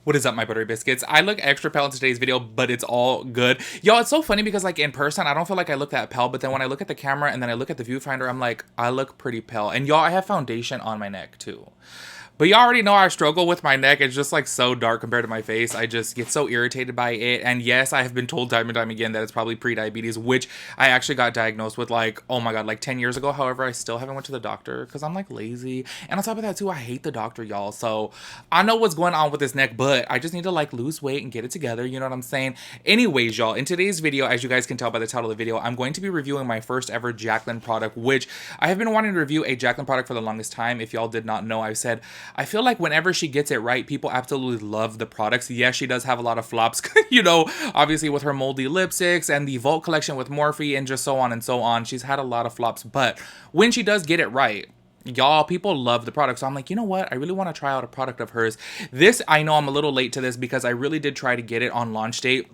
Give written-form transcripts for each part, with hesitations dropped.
What is up, my buttery biscuits? I look extra pale in today's video, but it's all good. Y'all, it's so funny because like in person, I don't feel like I look that pale, but then when I look at the camera and then I look at the viewfinder, I'm like, I look pretty pale. And y'all, I have foundation on my neck too. But you already know I struggle with my neck. It's just like so dark compared to my face. I just get so irritated by it. And yes, I have been told time and time again that it's probably pre-diabetes, which I actually got diagnosed with like, oh my God, like 10 years ago. However, I still haven't went to the doctor because I'm like lazy. And on top of that too, I hate the doctor, y'all. So I know what's going on with this neck, but I just need to like lose weight and get it together. You know what I'm saying? Anyways, y'all, in today's video, as you guys can tell by the title of the video, I'm going to be reviewing my first ever Jaclyn product, which I have been wanting to review a Jaclyn product for the longest time. If y'all did not know, I said, I feel like whenever she gets it right, people absolutely love the products. Yes, she does have a lot of flops, you know, obviously with her moldy lipsticks and the Vault collection with Morphe and just so on and so on. She's had a lot of flops, but when she does get it right, y'all, people love the product. So I'm like, you know what? I really want to try out a product of hers. This, I know I'm a little late to this because I really did try to get it on launch date.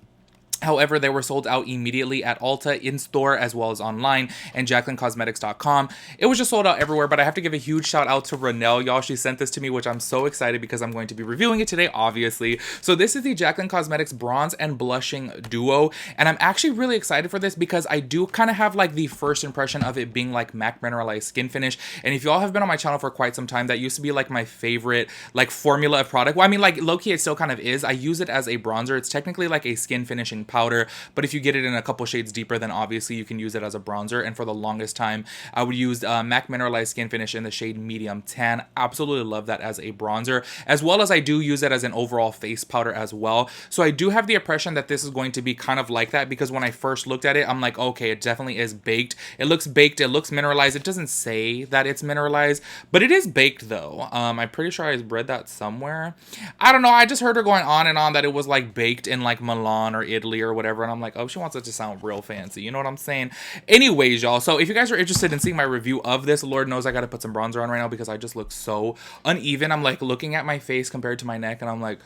However, they were sold out immediately at Ulta, in-store, as well as online, and JaclynCosmetics.com. It was just sold out everywhere, but I have to give a huge shout out to Renelle, y'all. She sent this to me, which I'm so excited because I'm going to be reviewing it today, obviously. So this is the Jaclyn Cosmetics Bronze and Blushing Duo, and I'm actually really excited for this because I do kind of have like the first impression of it being like MAC Mineralized Skin Finish, and if y'all have been on my channel for quite some time, that used to be like my favorite like formula of product. Well, I mean, like low-key it still kind of is. I use it as a bronzer. It's technically like a skin finishing powder, but if you get it in a couple shades deeper, then obviously you can use it as a bronzer. And for the longest time, I would use MAC Mineralized Skin Finish in the shade Medium Tan. Absolutely love that as a bronzer, as well as I do use it as an overall face powder as well. So I do have the impression that this is going to be kind of like that, because when I first looked at it, I'm like, okay, it definitely is baked. It looks baked, it looks mineralized. It doesn't say that it's mineralized, but it is baked though. I'm pretty sure I read that somewhere. I don't know, I just heard her going on and on that it was like baked in like Milan or Italy or whatever, and I'm like, oh, she wants it to sound real fancy, you know what I'm saying? Anyways, y'all, so if you guys are interested in seeing my review of this, Lord knows I gotta put some bronzer on right now because I just look so uneven. I'm like looking at my face compared to my neck, and I'm like,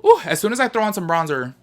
ooh, as soon as I throw on some bronzer,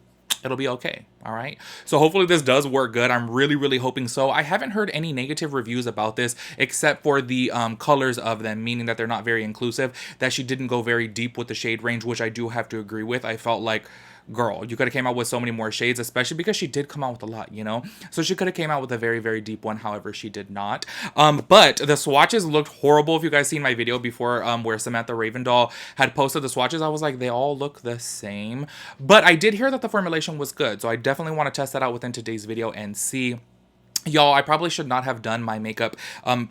it'll be okay. All right, so hopefully this does work good. I'm really hoping so. I haven't heard any negative reviews about this except for the colors of them, meaning that they're not very inclusive, that she didn't go very deep with the shade range, which I do have to agree with. I felt like, girl, you could have came out with so many more shades, especially because she did come out with a lot, you know? So she could have came out with a very deep one. However, she did not. But the swatches looked horrible. If you guys seen my video before where Samantha Ravendahl had posted the swatches, I was like, they all look the same. But I did hear that the formulation was good, so I definitely want to test that out within today's video and see. Y'all, I probably should not have done my makeup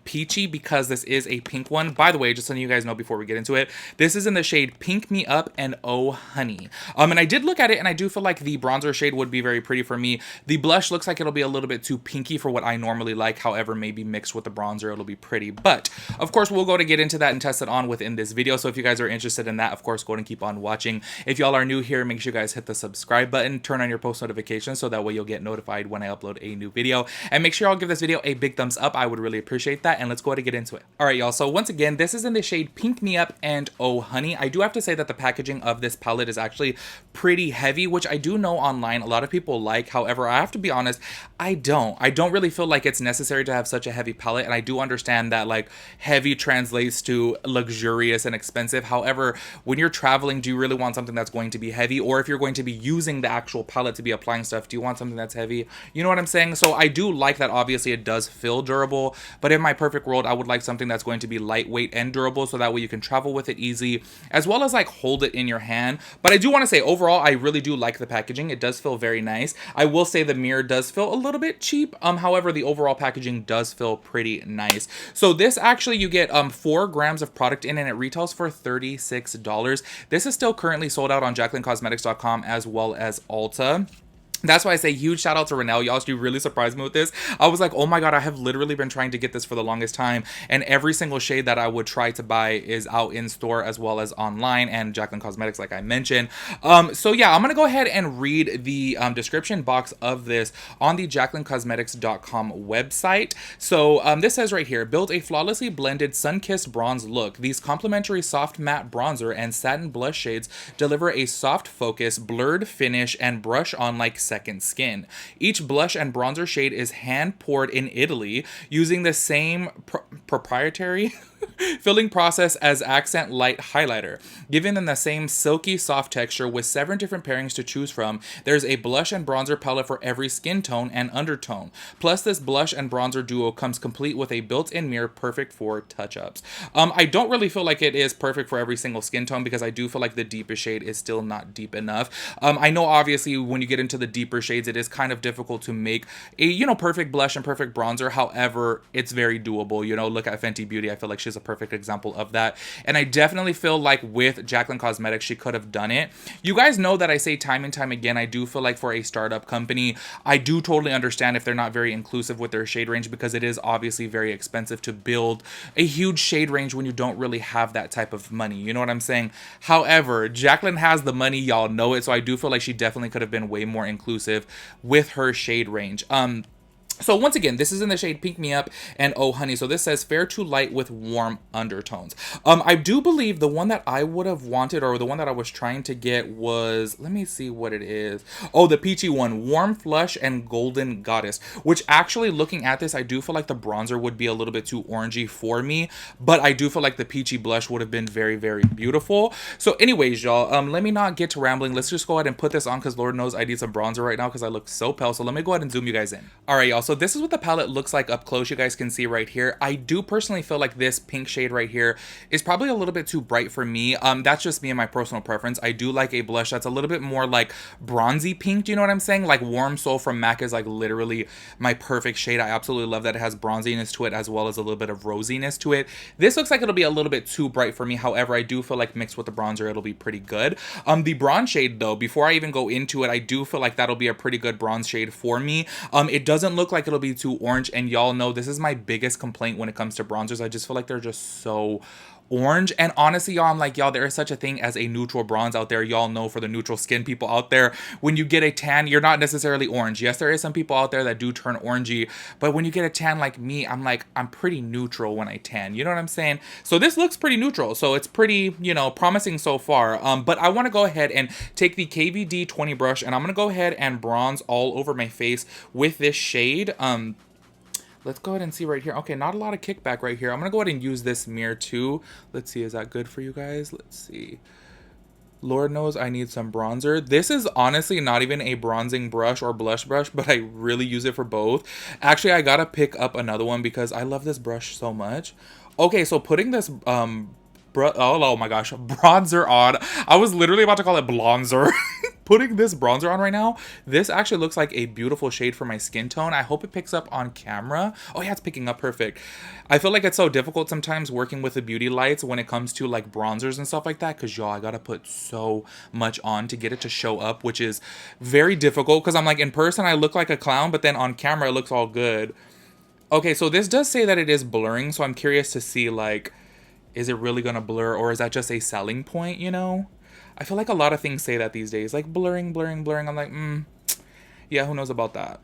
peachy because this is a pink one. By the way, just so you guys know before we get into it, this is in the shade Pink Me Up and Oh Honey. And I did look at it, and I do feel like the bronzer shade would be very pretty for me. The blush looks like it'll be a little bit too pinky for what I normally like. However, maybe mixed with the bronzer, it'll be pretty. But, of course, we'll go to get into that and test it on within this video. So if you guys are interested in that, of course, go ahead and keep on watching. If y'all are new here, make sure you guys hit the subscribe button, turn on your post notifications so that way you'll get notified when I upload a new video. And make sure y'all give this video a big thumbs up. I would really appreciate that. And let's go ahead and get into it. All right, y'all. So once again, this is in the shade Pink Me Up and Oh Honey. I do have to say that the packaging of this palette is actually pretty heavy, which I do know online a lot of people like. However, I have to be honest, I don't really feel like it's necessary to have such a heavy palette. And I do understand that like heavy translates to luxurious and expensive. However, when you're traveling, do you really want something that's going to be heavy? Or if you're going to be using the actual palette to be applying stuff, do you want something that's heavy? You know what I'm saying? So I do like that obviously it does feel durable, but in my perfect world, I would like something that's going to be lightweight and durable so that way you can travel with it easy, as well as like hold it in your hand. But I do want to say overall, I really do like the packaging. It does feel very nice. I will say the mirror does feel a little bit cheap. However, the overall packaging does feel pretty nice. So this actually, you get 4 grams of product in, and it retails for $36. This is still currently sold out on JaclynCosmetics.com as well as Ulta. That's why I say huge shout out to Renelle. Y'all, she really surprised me with this. I was like, oh my God, I have literally been trying to get this for the longest time. And every single shade that I would try to buy is out in store as well as online and Jaclyn Cosmetics, like I mentioned. So yeah, I'm going to go ahead and read the description box of this on the JaclynCosmetics.com website. So this says right here, build a flawlessly blended sun-kissed bronze look. These complementary soft matte bronzer and satin blush shades deliver a soft focus, blurred finish, and brush on like second skin. Each blush and bronzer shade is hand poured in Italy using the same proprietary filling process as accent light highlighter. Given in the same silky soft texture with 7 different pairings to choose from, there's a blush and bronzer palette for every skin tone and undertone. Plus, this blush and bronzer duo comes complete with a built-in mirror perfect for touch-ups. I don't really feel like it is perfect for every single skin tone because I do feel like the deepest shade is still not deep enough. I know obviously when you get into the deeper shades, it is kind of difficult to make a, you know, perfect blush and perfect bronzer. However, it's very doable. You know, look at Fenty Beauty. I feel like she's a perfect example of that. And I definitely feel like with Jaclyn Cosmetics, she could have done it. You guys know that I say time and time again, I do feel like for a startup company, I do totally understand if they're not very inclusive with their shade range because it is obviously very expensive to build a huge shade range when you don't really have that type of money. You know what I'm saying? However, Jaclyn has the money, y'all know it, so I do feel like she definitely could have been way more inclusive with her shade range. So once again, this is in the shade Pink Me Up and Oh Honey. So this says fair to light with warm undertones. I do believe the one that I would have wanted, or the one that I was trying to get was, let me see what it is. Oh, the peachy one, Warm Flush and Golden Goddess, which actually looking at this, I do feel like the bronzer would be a little bit too orangey for me, but I do feel like the peachy blush would have been very, very beautiful. So anyways, y'all, let me not get to rambling. Let's just go ahead and put this on because Lord knows I need some bronzer right now because I look so pale. So let me go ahead and zoom you guys in. All right, y'all. So this is what the palette looks like up close. You guys can see right here. I do personally feel like this pink shade right here is probably a little bit too bright for me. That's just me and my personal preference. I do like a blush that's a little bit more like bronzy pink. Do you know what I'm saying? Like Warm Soul from MAC is like literally my perfect shade. I absolutely love that it has bronziness to it as well as a little bit of rosiness to it. This looks like it'll be a little bit too bright for me. However, I do feel like mixed with the bronzer, it'll be pretty good. The bronze shade though, before I even go into it, I do feel like that'll be a pretty good bronze shade for me. It doesn't look like it'll be too orange, and y'all know this is my biggest complaint when it comes to bronzers. I just feel like they're just so orange. And honestly, y'all, I'm like, y'all, there is such a thing as a neutral bronze out there. Y'all know, for the neutral skin people out there, when you get a tan, you're not necessarily orange. Yes, there is some people out there that do turn orangey, but when you get a tan like me, I'm like, I'm pretty neutral when I tan. You know what I'm saying? So this looks pretty neutral. So it's pretty, you know, promising so far. But I want to go ahead and take the KVD 20 brush, and I'm going to go ahead and bronze all over my face with this shade. Let's go ahead and see right here. Okay, not a lot of kickback right here. I'm going to go ahead and use this mirror too. Let's see, is that good for you guys? Let's see. Lord knows I need some bronzer. This is honestly not even a bronzing brush or blush brush, but I really use it for both. Actually, I gotta pick up another one because I love this brush so much. Okay, so putting this oh my gosh, bronzer on. I was literally about to call it blonzer. Putting this bronzer on right now, this actually looks like a beautiful shade for my skin tone. I hope it picks up on camera. Oh yeah, it's picking up perfect. I feel like it's so difficult sometimes working with the beauty lights when it comes to like bronzers and stuff like that, because y'all, I gotta put so much on to get it to show up, which is very difficult because I'm like, in person I look like a clown, but then on camera it looks all good. Okay, so this does say that it is blurring, so I'm curious to see, like, is it really gonna blur, or is that just a selling point, you know? I feel like a lot of things say that these days, like blurring, blurring, blurring. I'm like, yeah, who knows about that?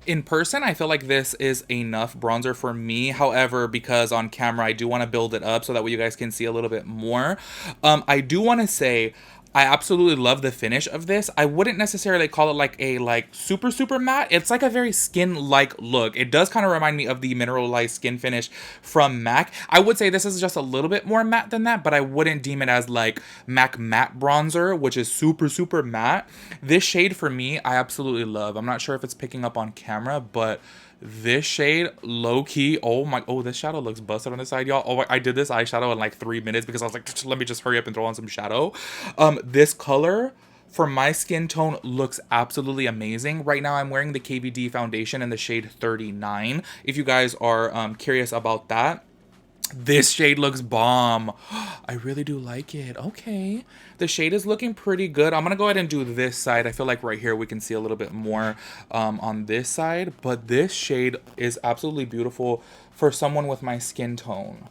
In person, I feel like this is enough bronzer for me. However, because on camera, I do want to build it up so that way you guys can see a little bit more. I do want to say, I absolutely love the finish of this. I wouldn't necessarily call it like a super, super matte. It's like a very skin-like look. It does kind of remind me of the mineralized skin finish from MAC. I would say this is just a little bit more matte than that, but I wouldn't deem it as like MAC matte bronzer, which is super, super matte. This shade for me, I absolutely love. I'm not sure if it's picking up on camera, but this shade, low-key, oh, this shadow looks busted on this side, y'all. Oh, I did this eyeshadow in like 3 minutes because I was like, let me just hurry up and throw on some shadow. This color for my skin tone looks absolutely amazing. Right now I'm wearing the KVD foundation in the shade 39, if you guys are curious about that. This shade looks bomb. I really do like it. Okay. The shade is looking pretty good. I'm going to go ahead and do this side. I feel like right here we can see a little bit more on this side. But this shade is absolutely beautiful for someone with my skin tone.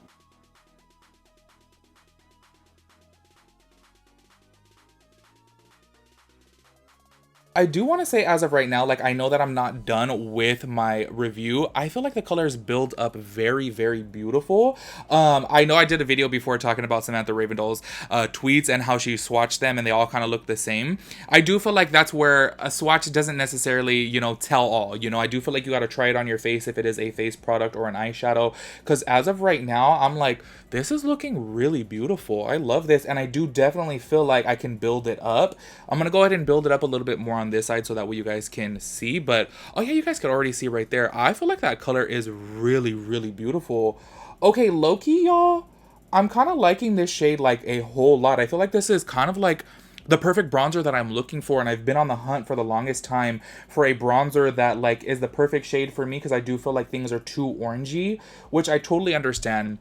I do want to say as of right now, like I know that I'm not done with my review. I feel like the colors build up very, very beautiful. I know I did a video before talking about Samantha Ravendall's tweets and how she swatched them and they all kind of look the same. I do feel like that's where a swatch doesn't necessarily, you know, tell all. You know, I do feel like you got to try it on your face if it is a face product or an eyeshadow. Because as of right now, I'm like, this is looking really beautiful. I love this. And I do definitely feel like I can build it up. I'm going to go ahead and build it up a little bit more on this side so that way you guys can see. But, oh yeah, you guys can already see right there. I feel like that color is really, really beautiful. Okay, low-key, y'all, I'm kind of liking this shade like a whole lot. I feel like this is kind of like the perfect bronzer that I'm looking for, and I've been on the hunt for the longest time for a bronzer that like is the perfect shade for me because I do feel like things are too orangey, which I totally understand.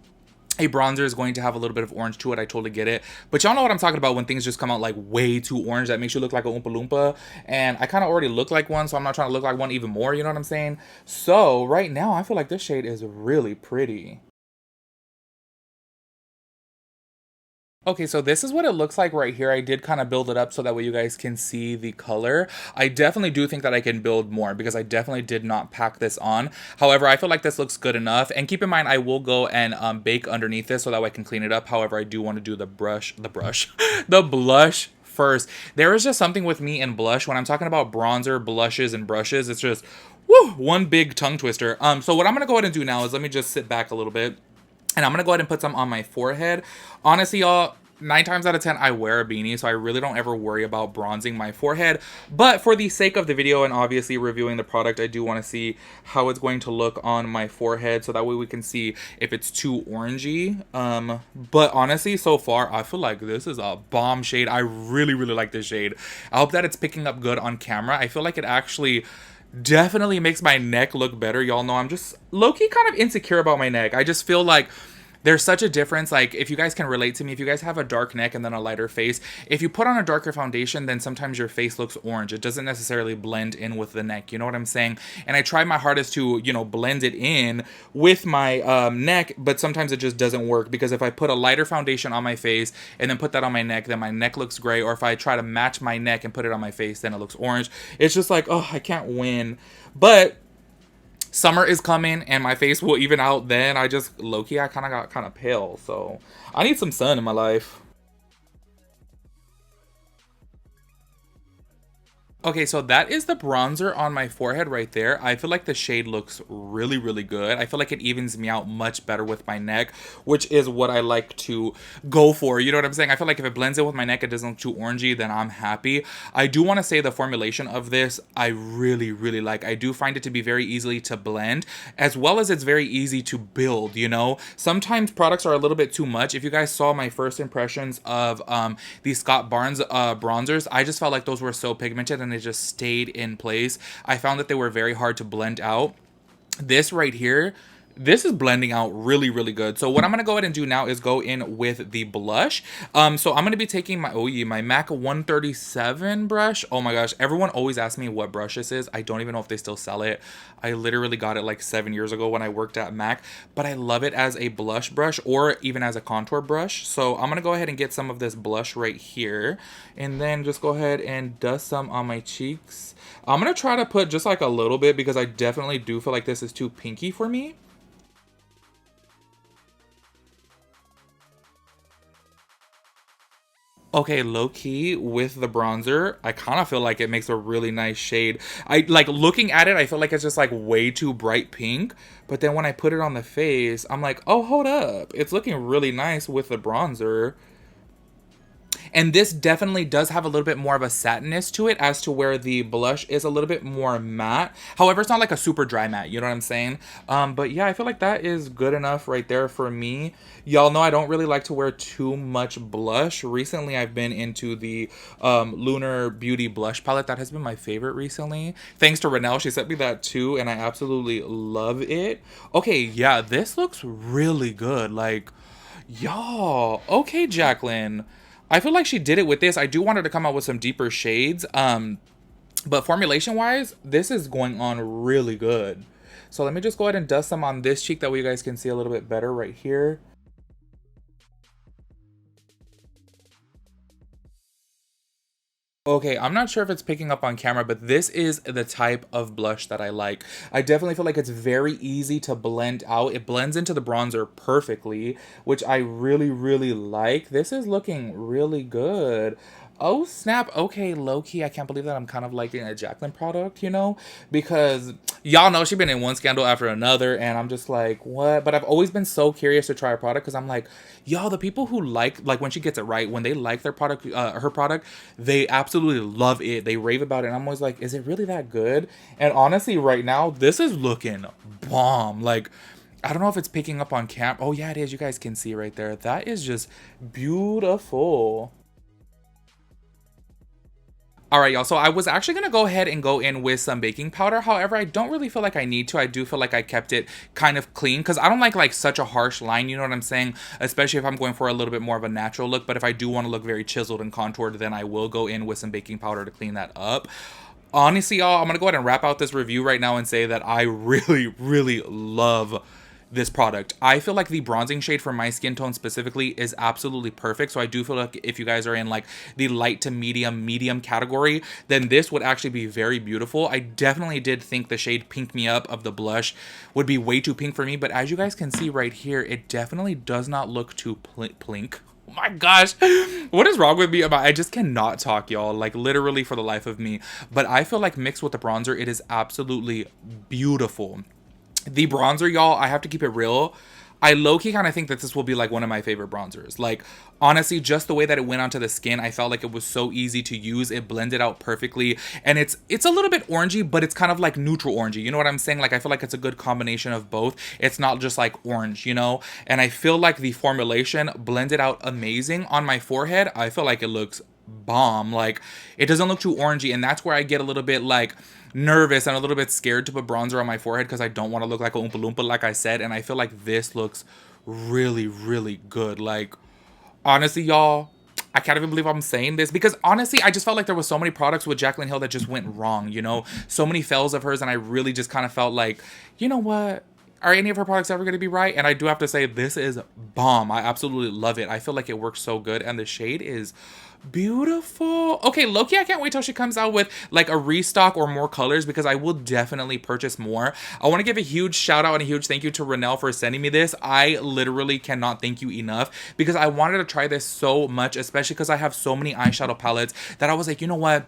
A bronzer is going to have a little bit of orange to it. I totally get it. But y'all know what I'm talking about when things just come out like way too orange. That makes you look like a Oompa Loompa. And I kind of already look like one, so I'm not trying to look like one even more. You know what I'm saying? So right now, I feel like this shade is really pretty. Okay, so this is what it looks like right here. I did kind of build it up so that way you guys can see the color. I definitely do think that I can build more because I definitely did not pack this on. However, I feel like this looks good enough. And keep in mind, I will go and bake underneath this so that way I can clean it up. However, I do want to do the the blush first. There is just something with me in blush when I'm talking about bronzer, blushes, and brushes. It's just, woo, one big tongue twister. So what I'm going to go ahead and do now is let me just sit back a little bit. And I'm going to go ahead and put some on my forehead. Honestly, y'all, 9 times out of 10, I wear a beanie, so I really don't ever worry about bronzing my forehead. But for the sake of the video and obviously reviewing the product, I do want to see how it's going to look on my forehead, so that way we can see if it's too orangey. But honestly, so far, I feel like this is a bomb shade. I really, really like this shade. I hope that it's picking up good on camera. I feel like it actually definitely makes my neck look better. Y'all know I'm just low-key kind of insecure about my neck. I just feel like there's such a difference. Like, if you guys can relate to me, if you guys have a dark neck and then a lighter face, if you put on a darker foundation, then sometimes your face looks orange. It doesn't necessarily blend in with the neck. You know what I'm saying? And I try my hardest to, you know, blend it in with my neck, but sometimes it just doesn't work because if I put a lighter foundation on my face and then put that on my neck, then my neck looks gray. Or if I try to match my neck and put it on my face, then it looks orange. It's just like, oh, I can't win. But summer is coming and my face will even out then. I just low-key, I kind of got kind of pale, so I need some sun in my life. Okay, so that is the bronzer on my forehead right there. I feel like the shade looks really, really good. I feel like it evens me out much better with my neck, which is what I like to go for. You know what I'm saying? I feel like if it blends in with my neck, it doesn't look too orangey, then I'm happy. I do want to say the formulation of this, I really, really like. I do find it to be very easily to blend, as well as it's very easy to build, you know? Sometimes products are a little bit too much. If you guys saw my first impressions of these Scott Barnes bronzers, I just felt like those were so pigmented and they just stayed in place. I found that they were very hard to blend out. This right here, this is blending out really, really good. So what I'm going to go ahead and do now is go in with the blush. So I'm going to be taking my, my MAC 137 brush. Oh my gosh, everyone always asks me what brush this is. I don't even know if they still sell it. I literally got it like 7 years ago when I worked at MAC, but I love it as a blush brush or even as a contour brush. So I'm going to go ahead and get some of this blush right here and then just go ahead and dust some on my cheeks. I'm going to try to put just like a little bit because I definitely do feel like this is too pinky for me. Okay, low key with the bronzer, I kind of feel like it makes a really nice shade. I like looking at it, I feel like it's just like way too bright pink. But then when I put it on the face, I'm like, oh, hold up. It's looking really nice with the bronzer. And this definitely does have a little bit more of a satinness to it as to where the blush is a little bit more matte. However, it's not like a super dry matte, you know what I'm saying? But yeah, I feel like that is good enough right there for me. Y'all know I don't really like to wear too much blush. Recently, I've been into the Lunar Beauty blush palette. That has been my favorite recently. Thanks to Renelle, she sent me that too, and I absolutely love it. Okay, yeah, this looks really good. Like, y'all, okay, Jaclyn. I feel like she did it with this. I do want her to come out with some deeper shades. But formulation wise, this is going on really good. So let me just go ahead and dust some on this cheek. That way you guys can see a little bit better right here. Okay, I'm not sure if it's picking up on camera, but this is the type of blush that I like. I definitely feel like it's very easy to blend out. It blends into the bronzer perfectly, which I really, really like. This is looking really good. Oh snap. Okay, low key, I can't believe that I'm kind of liking a Jaclyn product, you know? Because y'all know she's been in one scandal after another, and I'm just like, what? But I've always been so curious to try a product because I'm like, y'all, the people who like when she gets it right, when they like their product, her product, they absolutely love it. They rave about it. And I'm always like, is it really that good? And honestly, right now, this is looking bomb. Like, I don't know if it's picking up on camp. Oh yeah, it is. You guys can see right there. That is just beautiful. All right, y'all. So I was actually going to go ahead and go in with some baking powder. However, I don't really feel like I need to. I do feel like I kept it kind of clean because I don't like such a harsh line. You know what I'm saying? Especially if I'm going for a little bit more of a natural look. But if I do want to look very chiseled and contoured, then I will go in with some baking powder to clean that up. Honestly, y'all, I'm going to go ahead and wrap out this review right now and say that I really, really love this product. I feel like the bronzing shade for my skin tone specifically is absolutely perfect. So I do feel like if you guys are in like the light to medium category, then this would actually be very beautiful. I definitely did think the shade Pink Me Up of the blush would be way too pink for me, but as you guys can see right here, it definitely does not look too plink. Oh my gosh, what is wrong with me? I just cannot talk, y'all, like literally for the life of me. But I feel like mixed with the bronzer, it is absolutely beautiful. The bronzer, y'all, I have to keep it real. I low-key kind of think that this will be like one of my favorite bronzers. Like, honestly, just the way that it went onto the skin, I felt like it was so easy to use. It blended out perfectly. And it's a little bit orangey, but it's kind of like neutral orangey. You know what I'm saying? Like, I feel like it's a good combination of both. It's not just like orange, you know? And I feel like the formulation blended out amazing on my forehead. I feel like it looks bomb. Like, it doesn't look too orangey, and that's where I get a little bit like nervous and a little bit scared to put bronzer on my forehead because I don't want to look like a Oompa Loompa, like I said. And I feel like this looks really, really good. Like, honestly, y'all, I can't even believe I'm saying this because honestly, I just felt like there was so many products with Jaclyn Hill that just went wrong, you know? So many fails of hers, and I really just kind of felt like, you know what? Are any of her products ever going to be right? And I do have to say, this is bomb. I absolutely love it. I feel like it works so good, and the shade is beautiful. Okay, Loki, I can't wait till she comes out with like a restock or more colors because I will definitely purchase more. I want to give a huge shout out and a huge thank you to Renelle for sending me this. I literally cannot thank you enough because I wanted to try this so much, especially because I have so many eyeshadow palettes that I was like, you know what?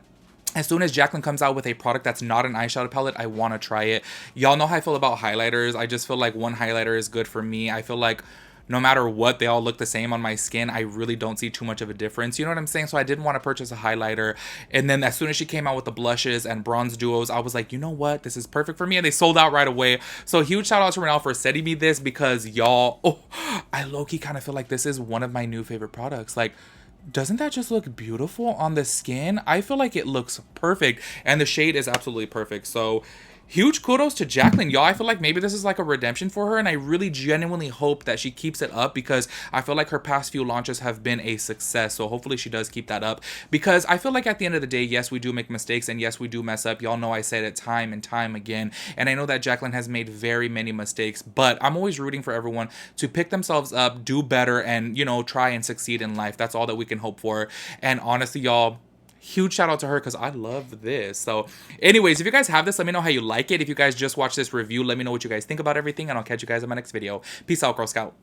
As soon as Jaclyn comes out with a product that's not an eyeshadow palette, I want to try it. Y'all know how I feel about highlighters. I just feel like one highlighter is good for me. I feel like no matter what, they all look the same on my skin. I really don't see too much of a difference. You know what I'm saying? So I didn't want to purchase a highlighter. And then as soon as she came out with the blushes and bronze duos, I was like, you know what? This is perfect for me. And they sold out right away. So huge shout out to Renelle for sending me this because y'all, I low-key kind of feel like this is one of my new favorite products. Like, doesn't that just look beautiful on the skin? I feel like it looks perfect, and the shade is absolutely perfect. So huge kudos to Jaclyn, y'all. I feel like maybe this is like a redemption for her, and I really genuinely hope that she keeps it up because I feel like her past few launches have been a success. So hopefully she does keep that up because I feel like at the end of the day, yes, we do make mistakes and yes, we do mess up. Y'all know I said it time and time again, and I know that Jaclyn has made very many mistakes, but I'm always rooting for everyone to pick themselves up, do better, and, you know, try and succeed in life. That's all that we can hope for. And honestly, y'all, huge shout out to her because I love this. So anyways, if you guys have this, let me know how you like it. If you guys just watched this review, let me know what you guys think about everything, and I'll catch you guys in my next video. Peace out, Girl Scout.